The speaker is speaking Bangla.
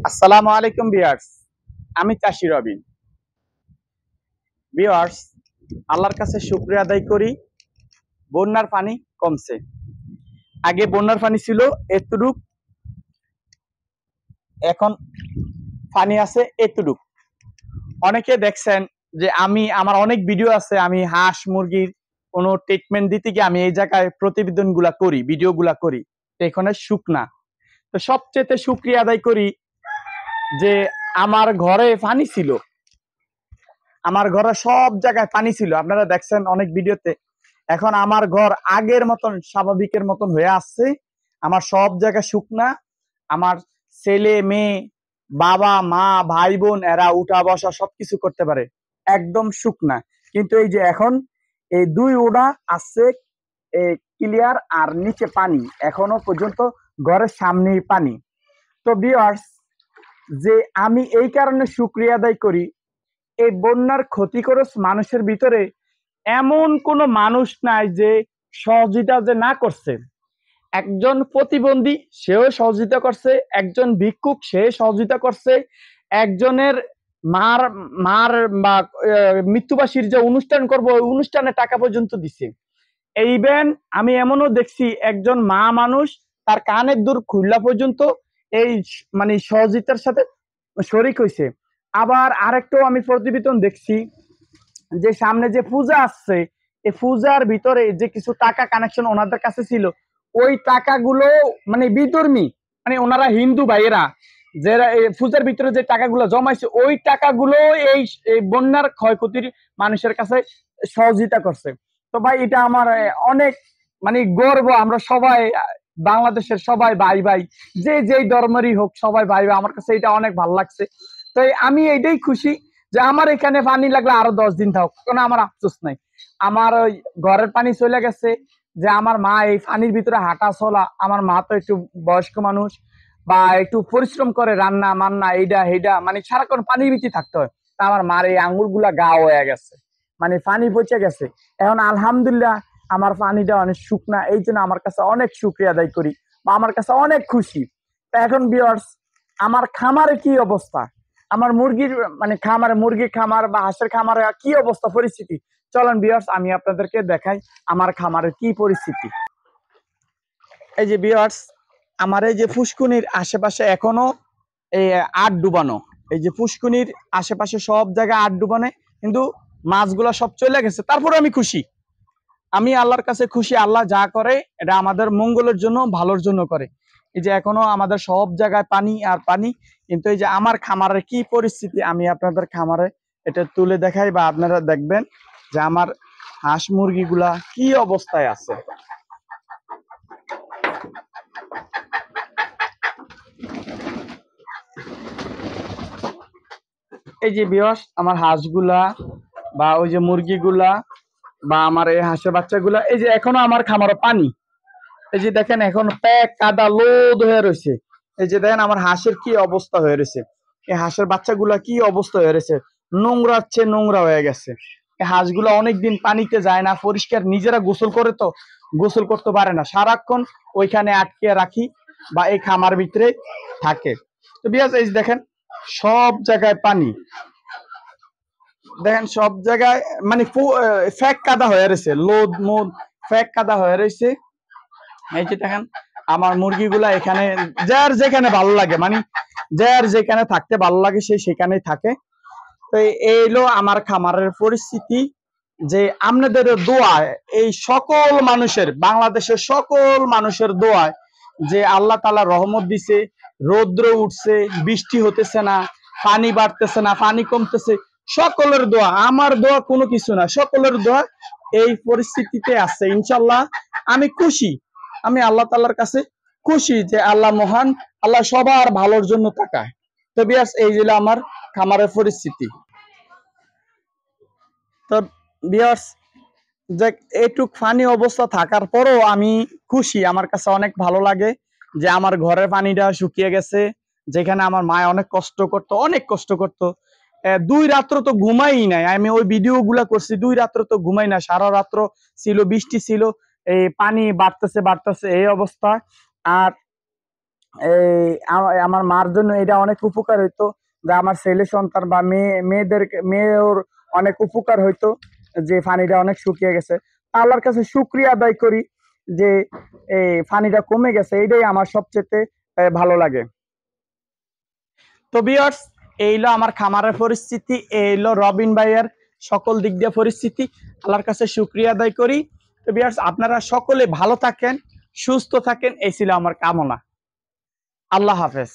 আসসালামু আলাইকুম ভিউয়ার্স, আমি চাষী রবিন। ভিউয়ার্স, আল্লাহর কাছে শুকরিয়া আদায় করি, বন্যার পানি কমছে। আগে বন্যার পানি ছিল এতটুক, এখন পানি আছে এতটুক। অনেকে দেখছেন যে আমার অনেক ভিডিও আছে, আমি হাঁস মুরগির কোনো ট্রিটমেন্ট দিতে গিয়ে আমি এই জায়গায় প্রতিবেদনগুলা করি, ভিডিওগুলা করি। এখানে শুকনা, তো সবচেয়ে শুকরিয়া আদায় করি যে আমার ঘরে পানি ছিল, আমার ঘরে সব জায়গায় পানি ছিল, আপনারা দেখছেন অনেক ভিডিওতে। এখন আমার ঘর আগের মতন স্বাভাবিকের মতন হয়ে আসছে, আমার সব জায়গায় শুকনা, আমার ছেলে মেয়ে বাবা মা ভাই বোন এরা উঠা বসা সবকিছু করতে পারে, একদম শুকনা। কিন্তু এই যে এখন এই দুই ওড়া আসছে ক্লিয়ার, আর নিচে পানি এখনো পর্যন্ত ঘরের সামনেই পানি। তো ভিউয়ার্স, যে আমি এই কারণে শুকরিয়া আদায় করি, এই বন্যার ক্ষতিগ্রস্ত মানুষের ভিতরে এমন কোন মানুষ নাই যে সহযোগিতা যে না করছে। একজন প্রতিবন্ধী সেও সহযোগিতা করছে, একজন ভিক্ষুক সে সহযোগিতা করছে, একজনের মার মার বা মৃত্যুবার্ষিকীর যে অনুষ্ঠান করব ওই অনুষ্ঠানে টাকা পর্যন্ত দিছে। এইবেন আমি এমনও দেখছি একজন মা মানুষ তার কানের দুল খুললা পর্যন্ত এই মানে সহযোগিতার সাথে শরিক হয়েছে। আবার আরেকটাও আমি প্রতিবেদন দেখছি যে সামনে যে পূজা আসছে, এই পূজার ভিতরে যে কিছু টাকা কানেকশন ওনাদের কাছে ছিল, ওই টাকাগুলো মানে বিধর্মী, মানে ওনারা হিন্দু ভাইয়েরা যারা এই পূজার ভিতরে যে টাকাগুলো জমাইছে ওই টাকাগুলো এই বন্যার ক্ষয়ক্ষতির মানুষের কাছে সহযোগিতা করছে। তো ভাই এটা আমার অনেক মানে গর্ব, আমরা সবাই বাংলাদেশের সবাই ভাই ভাই, যে যেই ধর্মেরই হোক সবাই ভাই ভাই, আমার কাছে এটা অনেক ভালো লাগছে। তো আমি এইটাই খুশি যে আমার এখানে পানি লাগলে আরো 10 দিন থাকুক, কোনো আমার আফসোস নাই। আমার ওই ঘরের পানি চলে গেছে, যে আমার মা এই পানির ভিতরে হাঁটা চলা, আমার মা তো একটু বয়স্ক মানুষ বা একটু পরিশ্রম করে, রান্না মান্না এইটা সেইটা মানে সারাক্ষণ পানির ভিতরে থাকতে হয়। তা আমার মার এই আঙ্গুল গুলা গা হয়ে গেছে, মানে পানি পচে গেছে। এখন আলহামদুলিল্লাহ আমার পানিটা অনেক শুকনা, এই জন্য আমার কাছে অনেক শুকরিয়া আদায় করি বা আমার কাছে অনেক খুশি। তা এখন ভিউয়ার্স, আমার খামারে কি অবস্থা, আমার মুরগির মানে খামারে, মুরগির খামার বা হাঁসের খামারে কি অবস্থা পরিস্থিতি, চলেন ভিউয়ার্স আমি আপনাদেরকে দেখাই আমার খামারের কি পরিস্থিতি। এই যে ভিউয়ার্স, আমার এই যে পুষ্কুনির আশেপাশে এখনো এই আট ডুবানো, এই যে পুষ্কুনির আশেপাশে সব জায়গায় আট ডুবানে, কিন্তু মাছগুলা সব চলে গেছে। তারপরে আমি খুশি, আমি আল্লাহর কাছে খুশি, আল্লাহ যা করে এটা আমাদের মঙ্গলের জন্য ভালোর জন্য করে। এই যে এখনো আমাদের সব জায়গায় পানি আর পানি, কিন্তু এই যে আমার খামারের কি পরিস্থিতি আমি আপনাদের খামারে এটা তুলে দেখাই বা আপনারা দেখবেন যে আমার হাঁস মুরগিগুলা কি অবস্থায় আছে। এই যে ভিউয়ার্স, আমার হাঁসগুলা বা ওই যে মুরগিগুলা বা আমার এই হাঁসের বাচ্চাগুলা, এই যে এখনো আমার খামারে পানি, এই যে দেখেন এখন প্যাক কাদা লোদ হয়ে রয়েছে। এই যে দেখেন আমার হাঁসের কি অবস্থা হয়ে রয়েছে, এই হাঁসের বাচ্চাগুলা কি অবস্থা হয়ে রয়েছে, নোংরা হচ্ছে নোংরা হয়ে গেছে। এই হাঁসগুলা অনেকদিন পানিতে যায় না, পরিষ্কার নিজেরা গোসল করে তো গোসল করতে পারে না, সারাক্ষণ ওইখানে আটকে রাখি বা এই খামার ভিতরে থাকে। তো বিয়াস এই দেখেন সব জায়গায় পানি, দেখেন সব জায়গায় মানে ফ্যাক কাদা হয়ে রয়েছে, লোদ মোদ ফ্যাক কাদা হয়ে রয়েছে। এই যে দেখেন আমার মুরগিগুলা এখানে যার যেখানে ভালো লাগে, মানে যার যেখানে থাকতে ভালো লাগে সে সেখানেই থাকে। তো এইলো আমার খামারের পরিস্থিতি, যে আপনাদের দোয়ায় এই সকল মানুষের, বাংলাদেশের সকল মানুষের দোয়ায় যে আল্লাহ তাআলা রহমত দিছে, রৌদ্র উঠছে, বৃষ্টি হতেছে না, পানি বাড়তেছে না, পানি কমতেছে, সকলের দোয়া, আমার দোয়া কোনো কিছু না, সকলের দোয়া এই পরিস্থিতিতে আছে। ইনশাল্লাহ আমি খুশি, আমি আল্লাহ তাআলার কাছে খুশি যে আল্লাহ মহান, আল্লাহ সবার ভালোর জন্য তাকায়। তো বিয়াস এই ছিল আমার খামারের পরিস্থিতি। তো বিয়াস যে এইটুক ফানি অবস্থা থাকার পরও আমি খুশি, আমার কাছে অনেক ভালো লাগে যে আমার ঘরের পানিটা শুকিয়ে গেছে। যেখানে আমার মা অনেক কষ্ট করতো, অনেক কষ্ট করতো, 2 রাত্র তো ঘুমাই নাই, আমি ওই ভিডিও গুলা করছি, 2 রাত্র তো ঘুমাই না, সারা রাত্র ছিল, বৃষ্টি ছিল, এই পানি বাড়তেছে বাড়তেছে এই অবস্থা। আর এই আমার মার জন্য এটা অনেক উপকার হইতো, যে আমার ছেলে সন্তান বা মেয়ের অনেক উপকার হইতো, যে পানিটা অনেক শুকিয়ে গেছে। আল্লাহর কাছে শুকরিয়া আদায় করি যে এই পানিটা কমে গেছে, এইটাই আমার সবচেয়ে ভালো লাগে। তো ভিউয়ার্স, এই হলো আমার খামারের পরিস্থিতি, এই হলো রবিন ভাইয়ের সকল দিক দিয়ে পরিস্থিতি। আল্লাহর কাছে শুকরিয়া আদায় করি। তো ভিউয়ার্স, আপনারা সকলে ভালো থাকেন, সুস্থ থাকেন, এই ছিল আমার কামনা। আল্লাহ হাফেজ।